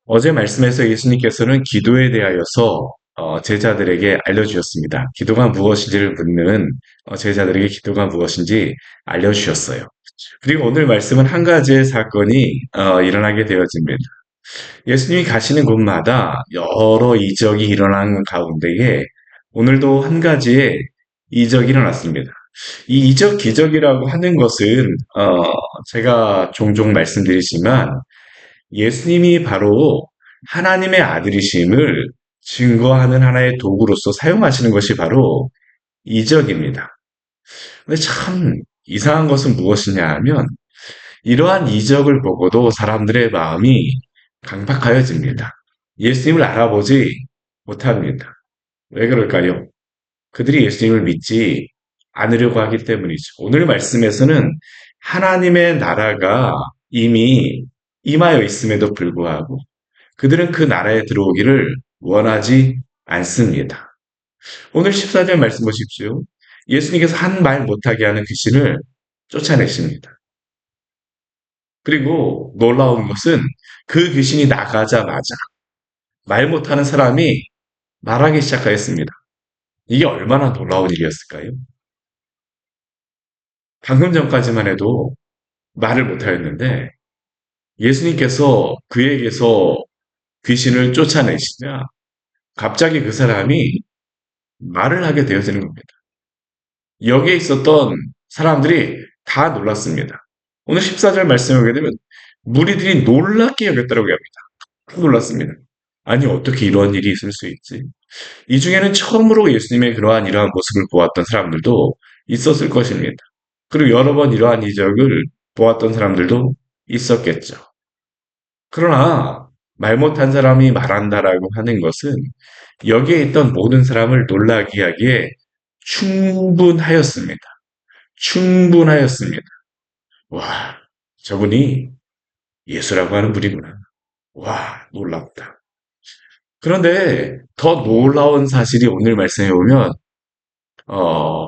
어제 말씀에서 예수님께서는 기도에 대하여서 제자들에게 알려주셨습니다. 기도가 무엇인지를 묻는 제자들에게 기도가 무엇인지 알려주셨어요. 그리고 오늘 말씀은 한 가지의 사건이 일어나게 되어집니다. 예수님이 가시는 곳마다 여러 이적이 일어나는 가운데에 오늘도 한 가지의 이적이 일어났습니다. 이 이적 기적이라고 하는 것은 제가 종종 말씀드리지만 예수님이 바로 하나님의 아들이심을 증거하는 하나의 도구로서 사용하시는 것이 바로 이적입니다. 근데 참 이상한 것은 무엇이냐 하면 이러한 이적을 보고도 사람들의 마음이 강팍하여집니다. 예수님을 알아보지 못합니다. 왜 그럴까요? 그들이 예수님을 믿지 않으려고 하기 때문이죠. 오늘 말씀에서는 하나님의 나라가 이미 임하여 있음에도 불구하고 그들은 그 나라에 들어오기를 원하지 않습니다. 오늘 14절 말씀 보십시오. 예수님께서 한 말 못하게 하는 귀신을 쫓아내십니다. 그리고 놀라운 것은 그 귀신이 나가자마자 말 못하는 사람이 말하기 시작하였습니다. 이게 얼마나 놀라운 일이었을까요? 방금 전까지만 해도 말을 못하였는데 예수님께서 그에게서 귀신을 쫓아내시자 갑자기 그 사람이 말을 하게 되어지는 겁니다. 여기에 있었던 사람들이 다 놀랐습니다. 오늘 14절 말씀을 보게 되면 무리들이 놀랍게 여겼다고 합니다. 놀랐습니다. 아니 어떻게 이런 일이 있을 수 있지? 이 중에는 처음으로 예수님의 그러한 이러한 모습을 보았던 사람들도 있었을 것입니다. 그리고 여러 번 이러한 이적을 보았던 사람들도 있었겠죠. 그러나 말 못한 사람이 말한다라고 하는 것은 여기에 있던 모든 사람을 놀라게 하기에 충분하였습니다. 충분하였습니다. 와, 저분이 예수라고 하는 분이구나. 와, 놀랍다. 그런데 더 놀라운 사실이 오늘 말씀해 보면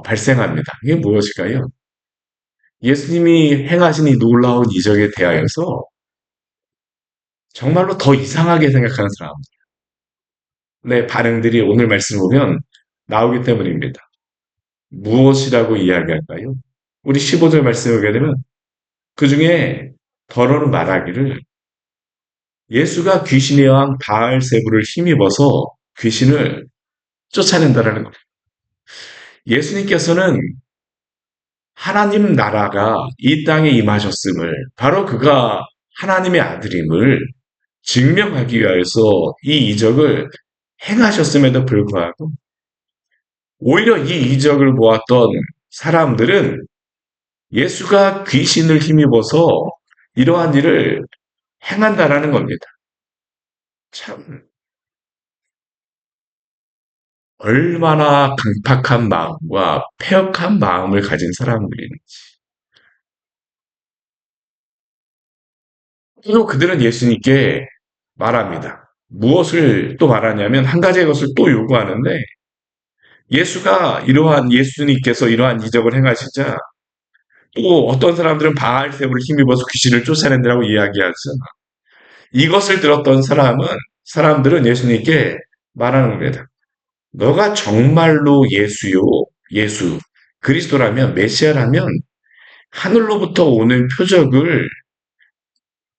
발생합니다. 이게 무엇일까요? 예수님이 행하신 이 놀라운 이적에 대하여서 정말로 더 이상하게 생각하는 사람들의 반응들이 오늘 말씀 보면 나오기 때문입니다. 무엇이라고 이야기할까요? 우리 15절 말씀을 보게 되면 그 중에 더러는 말하기를 예수가 귀신의 왕 바알세부를 힘입어서 귀신을 쫓아낸다라는 겁니다. 예수님께서는 하나님 나라가 이 땅에 임하셨음을 바로 그가 하나님의 아들임을 증명하기 위해서 이 이적을 행하셨음에도 불구하고 오히려 이 이적을 보았던 사람들은 예수가 귀신을 힘입어서 이러한 일을 행한다라는 겁니다. 참 얼마나 강팍한 마음과 폐역한 마음을 가진 사람들인지. 또 그들은 예수님께 말합니다. 무엇을 또 말하냐면 한 가지의 것을 또 요구하는데 예수님께서 이러한 이적을 행하시자 또 어떤 사람들은 바알셈으로 힘입어서 귀신을 쫓아낸다고 이야기하죠. 이것을 들었던 사람들은 예수님께 말하는 겁니다. 너가 정말로 예수, 그리스도라면, 메시아라면 하늘로부터 오는 표적을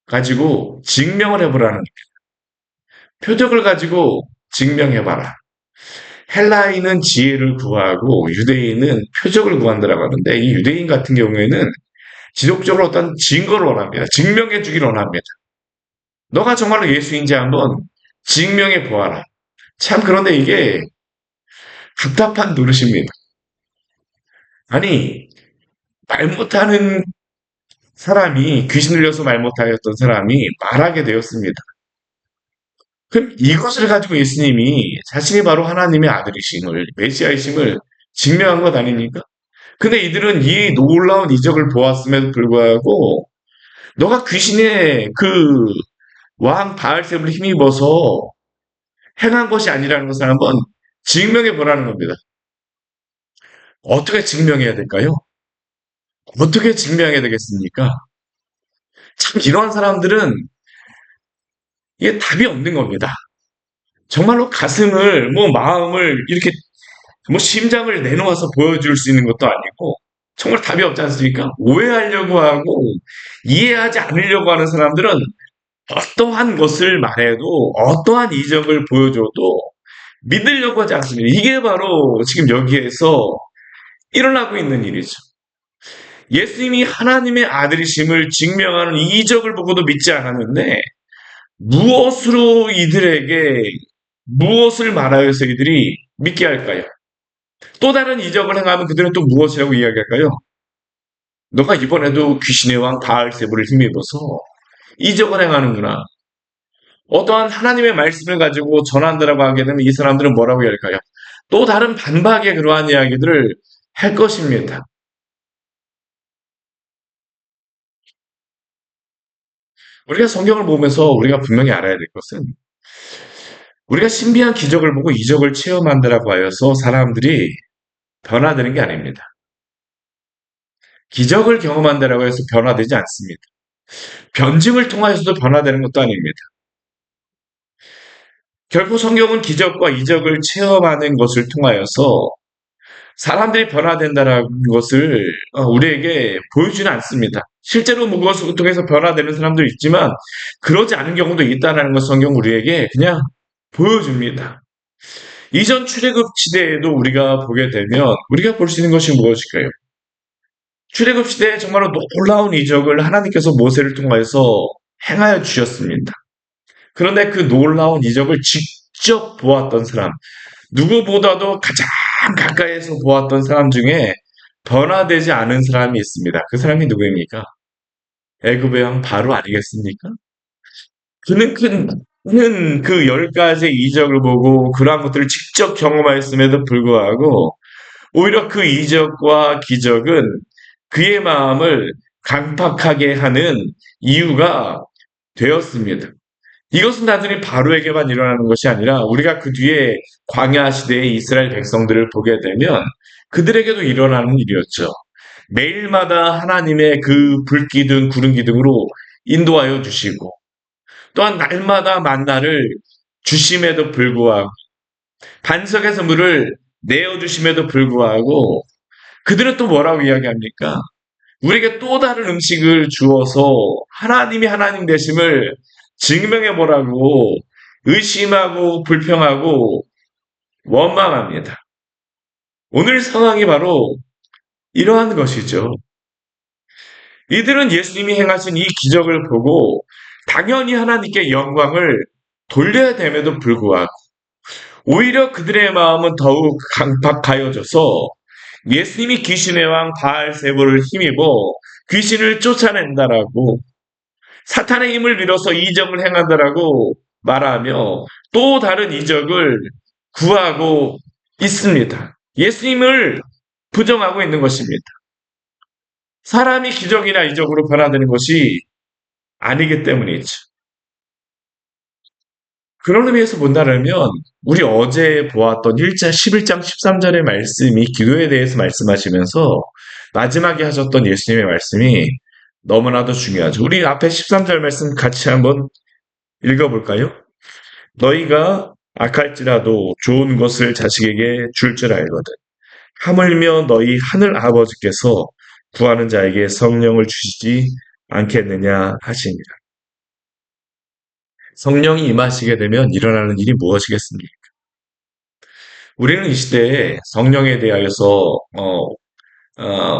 가지고 증명을 해보라는 거예요. 표적을 가지고 증명해봐라. 헬라인은 지혜를 구하고 유대인은 표적을 구한다라고 하는데 이 유대인 같은 경우에는 지속적으로 어떤 증거를 원합니다. 증명해 주기를 원합니다. 너가 정말로 예수인지 한번 증명해 보아라. 참 그런데 이게 답답한 노릇입니다. 아니 말 못하는 사람이 귀신 들려서 말 못하였던 사람이 말하게 되었습니다. 그럼 이것을 가지고 예수님이 자신이 바로 하나님의 아들이심을 메시아이심을 증명한 것 아닙니까? 근데 이들은 이 놀라운 이적을 보았음에도 불구하고 너가 귀신의 그 왕 바알셈을 힘입어서 행한 것이 아니라는 것을 한번 증명해 보라는 겁니다. 어떻게 증명해야 될까요? 어떻게 증명해야 되겠습니까? 참 이러한 사람들은 이게 답이 없는 겁니다. 정말로 가슴을, 뭐 마음을 이렇게 뭐 심장을 내놓아서 보여줄 수 있는 것도 아니고 정말 답이 없지 않습니까? 오해하려고 하고 이해하지 않으려고 하는 사람들은 어떠한 것을 말해도 어떠한 이적을 보여줘도 믿으려고 하지 않습니다. 이게 바로 지금 여기에서 일어나고 있는 일이죠. 예수님이 하나님의 아들이심을 증명하는 이 이적을 보고도 믿지 않았는데 무엇으로 이들에게 무엇을 말하여서 이들이 믿게 할까요? 또 다른 이적을 행하면 그들은 또 무엇이라고 이야기할까요? 너가 이번에도 귀신의 왕 바알세불을 힘입어서 이적을 행하는구나. 어떠한 하나님의 말씀을 가지고 전한다라고 하게 되면 이 사람들은 뭐라고 할까요? 또 다른 반박의 그러한 이야기들을 할 것입니다. 우리가 성경을 보면서 우리가 분명히 알아야 될 것은 우리가 신비한 기적을 보고 이적을 체험한다라고 하여서 사람들이 변화되는 게 아닙니다. 기적을 경험한다라고 해서 변화되지 않습니다. 변증을 통하여서도 변화되는 것도 아닙니다. 결코 성경은 기적과 이적을 체험하는 것을 통하여서 사람들이 변화된다는 것을 우리에게 보여주지는 않습니다. 실제로 그것을 통해서 변화되는 사람도 있지만 그러지 않은 경우도 있다는 것 성경 우리에게 그냥 보여줍니다. 이전 출애굽 시대에도 우리가 보게 되면 우리가 볼 수 있는 것이 무엇일까요? 출애굽 시대에 정말로 놀라운 이적을 하나님께서 모세를 통하여서 행하여 주셨습니다. 그런데 그 놀라운 이적을 직접 보았던 사람, 누구보다도 가장 가까이에서 보았던 사람 중에 변화되지 않은 사람이 있습니다. 그 사람이 누구입니까? 애굽의 왕 바로 아니겠습니까? 그는 그 10가지 이적을 보고 그러한 것들을 직접 경험하였음에도 불구하고 오히려 그 이적과 기적은 그의 마음을 강팍하게 하는 이유가 되었습니다. 이것은 단순히 바로에게만 일어나는 것이 아니라 우리가 그 뒤에 광야 시대의 이스라엘 백성들을 보게 되면 그들에게도 일어나는 일이었죠. 매일마다 하나님의 그 불기둥, 구름기둥으로 인도하여 주시고 또한 날마다 만나를 주심에도 불구하고 반석에서 물을 내어주심에도 불구하고 그들은 또 뭐라고 이야기합니까? 우리에게 또 다른 음식을 주어서 하나님이 하나님 되심을 증명해 보라고 의심하고 불평하고 원망합니다. 오늘 상황이 바로 이러한 것이죠. 이들은 예수님이 행하신 이 기적을 보고 당연히 하나님께 영광을 돌려야 됨에도 불구하고 오히려 그들의 마음은 더욱 강팍하여져서 예수님이 귀신의 왕 바알세불을 힘입어 귀신을 쫓아낸다라고 사탄의 힘을 빌어서 이적을 행한다라고 말하며 또 다른 이적을 구하고 있습니다. 예수님을 부정하고 있는 것입니다. 사람이 기적이나 이적으로 변화되는 것이 아니기 때문이죠. 그런 의미에서 본다면 우리 어제 보았던 11장 13절의 말씀이 기도에 대해서 말씀하시면서 마지막에 하셨던 예수님의 말씀이 너무나도 중요하죠. 우리 앞에 13절 말씀 같이 한번 읽어볼까요? 너희가 악할지라도 좋은 것을 자식에게 줄 줄 알거든. 하물며 너희 하늘 아버지께서 구하는 자에게 성령을 주시지 않겠느냐 하시니라. 성령이 임하시게 되면 일어나는 일이 무엇이겠습니까? 우리는 이 시대에 성령에 대하여서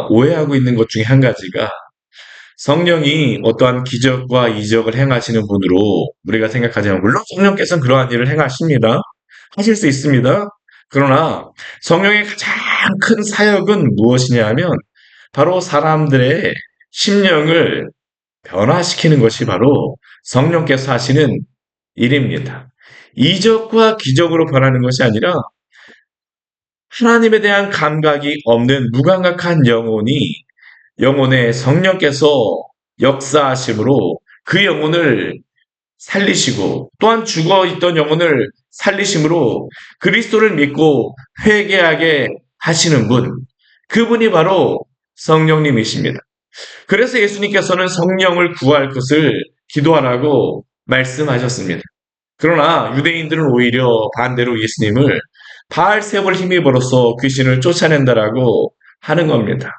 오해하고 있는 것 중에 한 가지가 성령이 어떠한 기적과 이적을 행하시는 분으로 우리가 생각하지만 물론 성령께서는 그러한 일을 행하십니다. 하실 수 있습니다. 그러나 성령의 가장 큰 사역은 무엇이냐 하면 바로 사람들의 심령을 변화시키는 것이 바로 성령께서 하시는 일입니다. 이적과 기적으로 변하는 것이 아니라 하나님에 대한 감각이 없는 무감각한 영혼에 성령께서 역사하심으로 그 영혼을 살리시고 또한 죽어 있던 영혼을 살리심으로 그리스도를 믿고 회개하게 하시는 분, 그분이 바로 성령님이십니다. 그래서 예수님께서는 성령을 구할 것을 기도하라고 말씀하셨습니다. 그러나 유대인들은 오히려 반대로 예수님을 바알세불 힘입어로써 귀신을 쫓아낸다라고 하는 겁니다.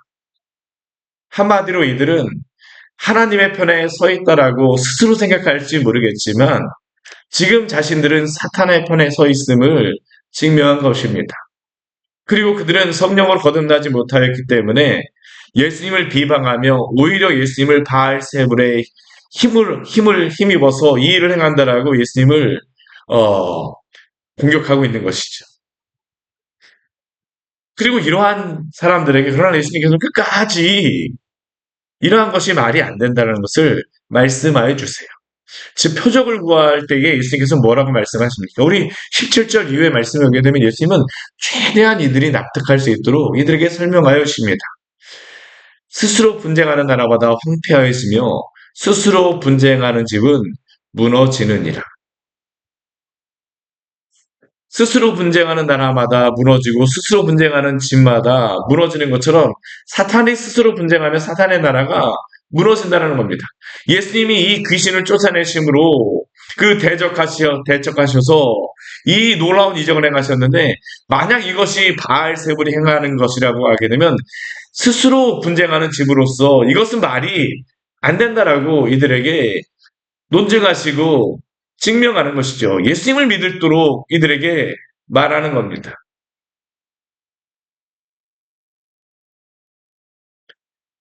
한마디로 이들은 하나님의 편에 서 있다라고 스스로 생각할지 모르겠지만 지금 자신들은 사탄의 편에 서 있음을 증명한 것입니다. 그리고 그들은 성령을 거듭나지 못하였기 때문에 예수님을 비방하며 오히려 예수님을 바알세불의 힘을 힘입어서 이 일을 행한다라고 예수님을 어, 공격하고 있는 것이죠. 그리고 이러한 사람들에게 그러나 예수님께서 끝까지 이러한 것이 말이 안 된다는 것을 말씀하여 주세요. 즉 표적을 구할 때에 예수님께서 뭐라고 말씀하십니까? 우리 17절 이후에 말씀을 오게 되면 예수님은 최대한 이들이 납득할 수 있도록 이들에게 설명하여 주십니다. 스스로 분쟁하는 나라마다 황폐하였으며 스스로 분쟁하는 집은 무너지느니라. 스스로 분쟁하는 나라마다 무너지고 스스로 분쟁하는 집마다 무너지는 것처럼 사탄이 스스로 분쟁하면 사탄의 나라가 무너진다는 겁니다. 예수님이 이 귀신을 쫓아내심으로 그 대적하셔서 이 놀라운 이적을 행하셨는데 만약 이것이 바알세불이 행하는 것이라고 하게 되면 스스로 분쟁하는 집으로서 이것은 말이 안 된다라고 이들에게 논증하시고 증명하는 것이죠. 예수님을 믿도록 이들에게 말하는 겁니다.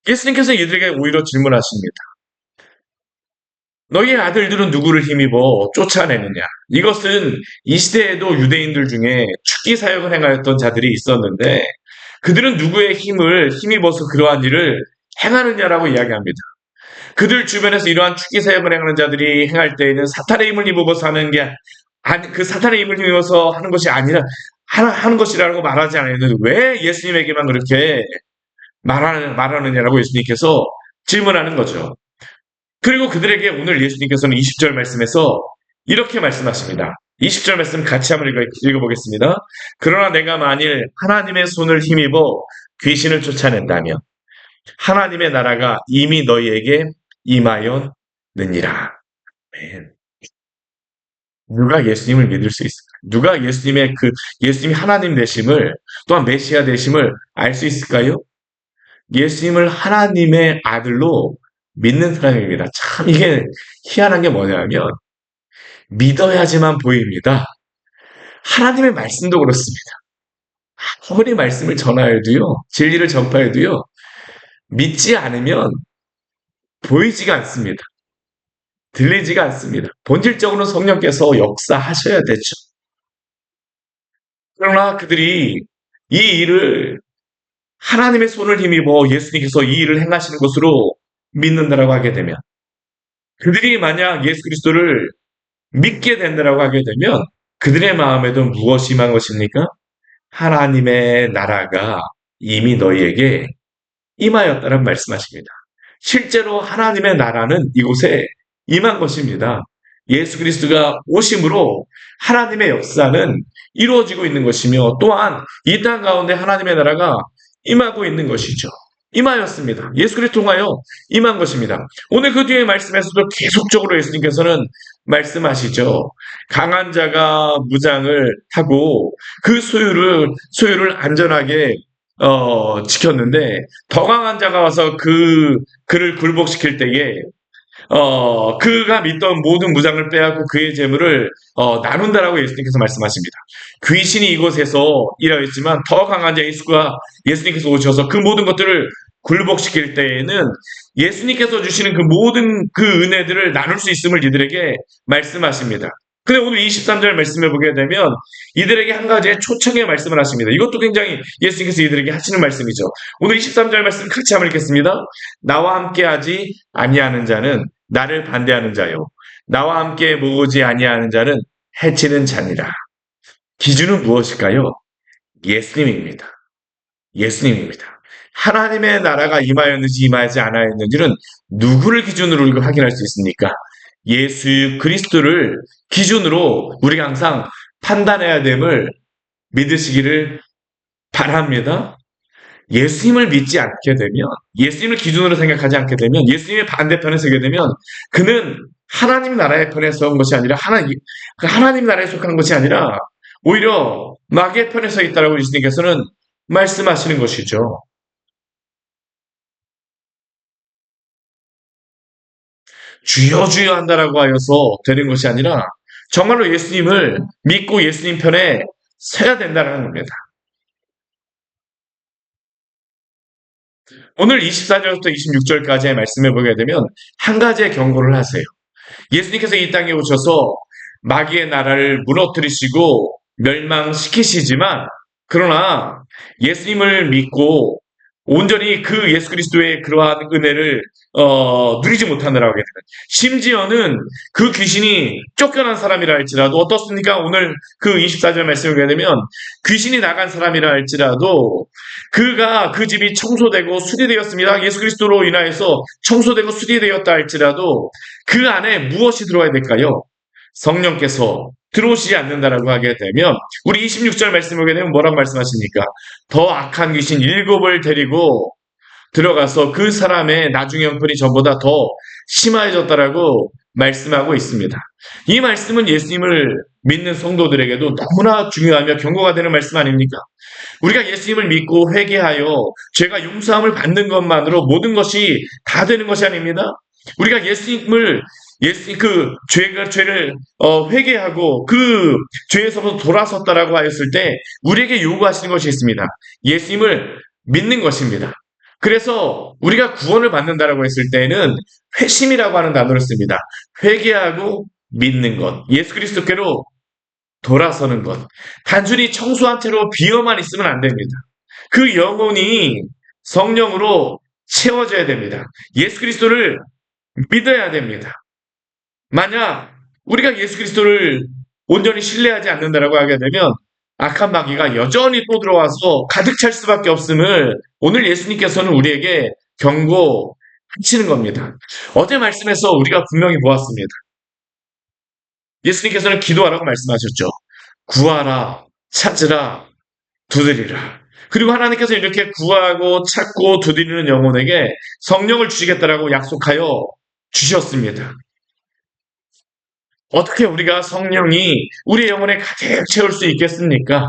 예수님께서 이들에게 오히려 질문하십니다. 너희의 아들들은 누구를 힘입어 쫓아내느냐? 이것은 이 시대에도 유대인들 중에 축기 사역을 행하였던 자들이 있었는데 그들은 누구의 힘을 힘입어서 그러한 일을 행하느냐라고 이야기합니다. 그들 주변에서 이러한 축기 사역을 행하는 자들이 행할 때에는 사탄의 힘을 입어서 하는 게 아니, 그 사탄의 힘을 힘입어서 하는 것이 아니라 하는 것이라고 말하지 않았는데 왜 예수님에게만 그렇게 말하느냐라고 예수님께서 질문하는 거죠. 그리고 그들에게 오늘 예수님께서는 20절 말씀에서 이렇게 말씀하십니다. 20절 말씀 같이 한번 읽어보겠습니다. 그러나 내가 만일 하나님의 손을 힘입어 귀신을 쫓아낸다면 하나님의 나라가 이미 너희에게 임하였느니라. 아멘. 누가 예수님을 믿을 수 있을까? 누가 예수님이 하나님 되심을 또한 메시아 되심을 알 수 있을까요? 예수님을 하나님의 아들로 믿는 사람입니다. 참 이게 희한한 게 뭐냐면 믿어야지만 보입니다. 하나님의 말씀도 그렇습니다. 아무리 말씀을 전하여도요, 진리를 전파해도요, 믿지 않으면 보이지가 않습니다. 들리지가 않습니다. 본질적으로 성령께서 역사하셔야 되죠. 그러나 그들이 이 일을 하나님의 손을 힘입어 예수님께서 이 일을 행하시는 것으로 믿는다라고 하게 되면 그들이 만약 예수 그리스도를 믿게 된다라고 하게 되면 그들의 마음에도 무엇이 임한 것입니까? 하나님의 나라가 이미 너희에게 임하였다는 말씀하십니다. 실제로 하나님의 나라는 이곳에 임한 것입니다. 예수 그리스도가 오심으로 하나님의 역사는 이루어지고 있는 것이며 또한 이 땅 가운데 하나님의 나라가 임하고 있는 것이죠. 임하였습니다. 예수 그리스도 통하여 임한 것입니다. 오늘 그 뒤에 말씀에서도 계속적으로 예수님께서는 말씀하시죠. 강한 자가 무장을 하고 그 소유를 안전하게 지켰는데 더 강한 자가 와서 그를 굴복시킬 때에 그가 믿던 모든 무장을 빼앗고 그의 재물을 나눈다라고 예수님께서 말씀하십니다. 귀신이 이곳에서 일하였지만 더 강한 자 예수님께서 오셔서 그 모든 것들을 굴복시킬 때에는 예수님께서 주시는 그 모든 그 은혜들을 나눌 수 있음을 이들에게 말씀하십니다. 근데 오늘 23절 말씀을 보게 되면 이들에게 한 가지의 초청의 말씀을 하십니다. 이것도 굉장히 예수님께서 이들에게 하시는 말씀이죠. 오늘 23절 말씀 같이 한번 읽겠습니다. 나와 함께하지 아니하는 자는 나를 반대하는 자요. 나와 함께 모으지 아니하는 자는 해치는 자니라. 기준은 무엇일까요? 예수님입니다. 예수님입니다. 하나님의 나라가 임하였는지 임하지 않았는지는 누구를 기준으로 이거 확인할 수 있습니까? 예수 그리스도를 기준으로 우리가 항상 판단해야 됨을 믿으시기를 바랍니다. 예수님을 믿지 않게 되면, 예수님을 기준으로 생각하지 않게 되면, 예수님의 반대편에 서게 되면, 그는 하나님 나라의 편에 선 것이 아니라 하나님 나라에 속한 것이 아니라 오히려 마귀의 편에 서 있다라고 예수님께서는 말씀하시는 것이죠. 주여 주여 한다라고 하여서 되는 것이 아니라 정말로 예수님을 믿고 예수님 편에 서야 된다는 겁니다. 오늘 24절부터 26절까지의 말씀을 보게 되면 한 가지의 경고를 하세요. 예수님께서 이 땅에 오셔서 마귀의 나라를 무너뜨리시고 멸망시키시지만 그러나 예수님을 믿고 온전히 그 예수 그리스도의 그러한 은혜를 누리지 못하느라고 하게 되는 심지어는 그 귀신이 쫓겨난 사람이라 할지라도 어떻습니까? 오늘 그 24절 말씀을 보게 되면 귀신이 나간 사람이라 할지라도 그가 그 집이 청소되고 수리되었습니다. 예수 그리스도로 인하여서 청소되고 수리되었다 할지라도 그 안에 무엇이 들어와야 될까요? 성령께서 들어오시지 않는다라고 하게 되면 우리 26절 말씀 보게 되면 뭐라고 말씀하십니까? 더 악한 귀신 7을 데리고 들어가서 그 사람의 나중의 형편이 전보다 더 심해졌다라고 말씀하고 있습니다. 이 말씀은 예수님을 믿는 성도들에게도 너무나 중요하며 경고가 되는 말씀 아닙니까? 우리가 예수님을 믿고 회개하여 죄가 용서함을 받는 것만으로 모든 것이 다 되는 것이 아닙니다. 우리가 예수님 그 죄를 회개하고 그 죄에서부터 돌아섰다라고 하였을 때 우리에게 요구하시는 것이 있습니다. 예수님을 믿는 것입니다. 그래서 우리가 구원을 받는다라고 했을 때에는 회심이라고 하는 단어를 씁니다. 회개하고 믿는 것, 예수 그리스도께로 돌아서는 것. 단순히 청소한 채로 비어만 있으면 안 됩니다. 그 영혼이 성령으로 채워져야 됩니다. 예수 그리스도를 믿어야 됩니다. 만약 우리가 예수 그리스도를 온전히 신뢰하지 않는다라고 하게 되면 악한 마귀가 여전히 또 들어와서 가득 찰 수밖에 없음을 오늘 예수님께서는 우리에게 경고하시는 겁니다. 어제 말씀에서 우리가 분명히 보았습니다. 예수님께서는 기도하라고 말씀하셨죠. 구하라, 찾으라, 두드리라. 그리고 하나님께서 이렇게 구하고 찾고 두드리는 영혼에게 성령을 주시겠다라고 약속하여 주셨습니다. 어떻게 우리가 성령이 우리 영혼에 가득 채울 수 있겠습니까?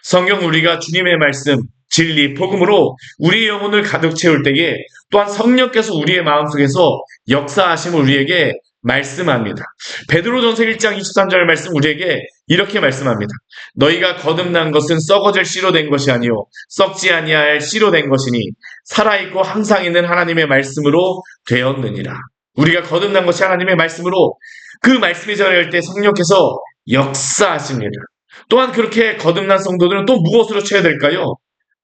성경 우리가 주님의 말씀, 진리, 복음으로 우리 영혼을 가득 채울 때에 또한 성령께서 우리의 마음속에서 역사하심을 우리에게 말씀합니다. 베드로전서 1장 23절 말씀 우리에게 이렇게 말씀합니다. 너희가 거듭난 것은 썩어질 씨로 된 것이 아니요 썩지 아니할 씨로 된 것이니 살아있고 항상 있는 하나님의 말씀으로 되었느니라. 우리가 거듭난 것이 하나님의 말씀으로 그 말씀이 전할 때 성령께서 역사하십니다. 또한 그렇게 거듭난 성도들은 또 무엇으로 채워야 될까요?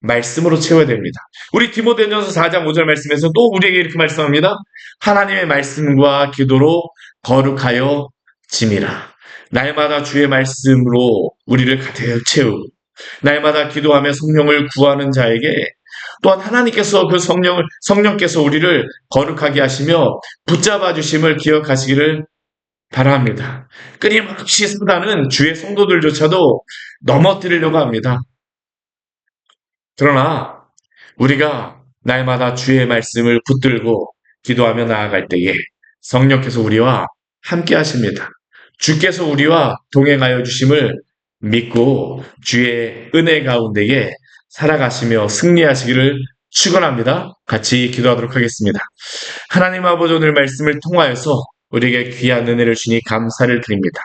말씀으로 채워야 됩니다. 우리 디모데전서 4장 5절 말씀에서 또 우리에게 이렇게 말씀합니다. 하나님의 말씀과 기도로 거룩하여 짐이라. 날마다 주의 말씀으로 우리를 가득 채우고 날마다 기도하며 성령을 구하는 자에게 또한 하나님께서 그 성령께서 우리를 거룩하게 하시며 붙잡아 주심을 기억하시기를 바랍니다. 끊임없이 사단은 주의 성도들조차도 넘어뜨리려고 합니다. 그러나 우리가 날마다 주의 말씀을 붙들고 기도하며 나아갈 때에 성령께서 우리와 함께 하십니다. 주께서 우리와 동행하여 주심을 믿고 주의 은혜 가운데에 살아가시며 승리하시기를 축원합니다. 같이 기도하도록 하겠습니다. 하나님 아버지 오늘 말씀을 통하여서 우리에게 귀한 은혜를 주니 감사를 드립니다.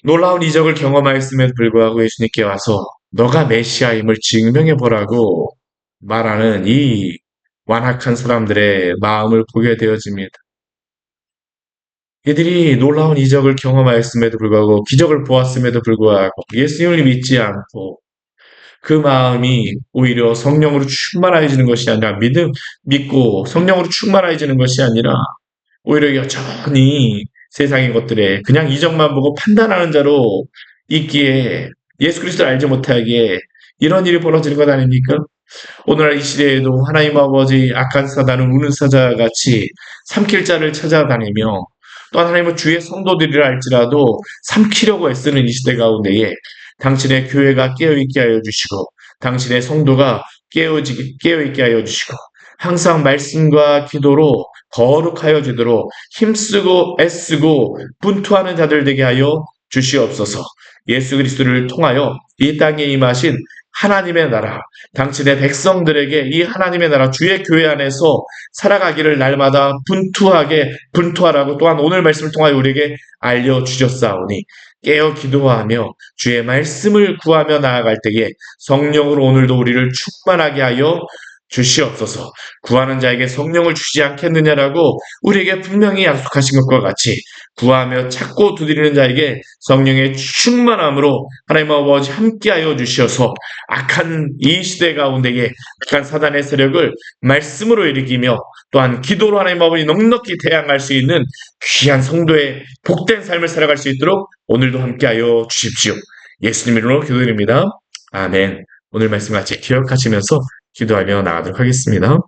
놀라운 이적을 경험하였음에도 불구하고 예수님께 와서 너가 메시아임을 증명해 보라고 말하는 이 완악한 사람들의 마음을 보게 되어집니다. 이들이 놀라운 이적을 경험하였음에도 불구하고 기적을 보았음에도 불구하고 예수님을 믿지 않고 그 마음이 오히려 성령으로 충만해지는 것이 아니라 믿고 성령으로 충만해지는 것이 아니라 오히려 여전히 세상의 것들에 그냥 이적만 보고 판단하는 자로 있기에 예수 그리스도를 알지 못하기에 이런 일이 벌어지는 것 아닙니까? 오늘날 이 시대에도 하나님 아버지 악한 사단은 우는 사자같이 삼킬 자를 찾아다니며 또 하나님은 주의 성도들이라 할지라도 삼키려고 애쓰는 이 시대 가운데에 당신의 교회가 깨어있게 하여 주시고 당신의 성도가 깨어있게 하여 주시고 항상 말씀과 기도로 거룩하여 지도록 힘쓰고 애쓰고 분투하는 자들 되게 하여 주시옵소서. 예수 그리스도를 통하여 이 땅에 임하신 하나님의 나라, 당신의 백성들에게 이 하나님의 나라 주의 교회 안에서 살아가기를 날마다 분투하라고 또한 오늘 말씀을 통하여 우리에게 알려주셨사오니 깨어 기도하며 주의 말씀을 구하며 나아갈 때에 성령으로 오늘도 우리를 충만하게 하여 주시옵소서. 구하는 자에게 성령을 주지 않겠느냐라고 우리에게 분명히 약속하신 것과 같이 구하며 찾고 두드리는 자에게 성령의 충만함으로 하나님 아버지 함께하여 주셔서 악한 이 시대 가운데에 악한 사단의 세력을 말씀으로 일으키며 또한 기도로 하나님 아버지 넉넉히 대항할 수 있는 귀한 성도의 복된 삶을 살아갈 수 있도록 오늘도 함께하여 주십시오. 예수님 이름으로 기도드립니다. 아멘. 오늘 말씀 같이 기억하시면서 기도하며 나가도록 하겠습니다.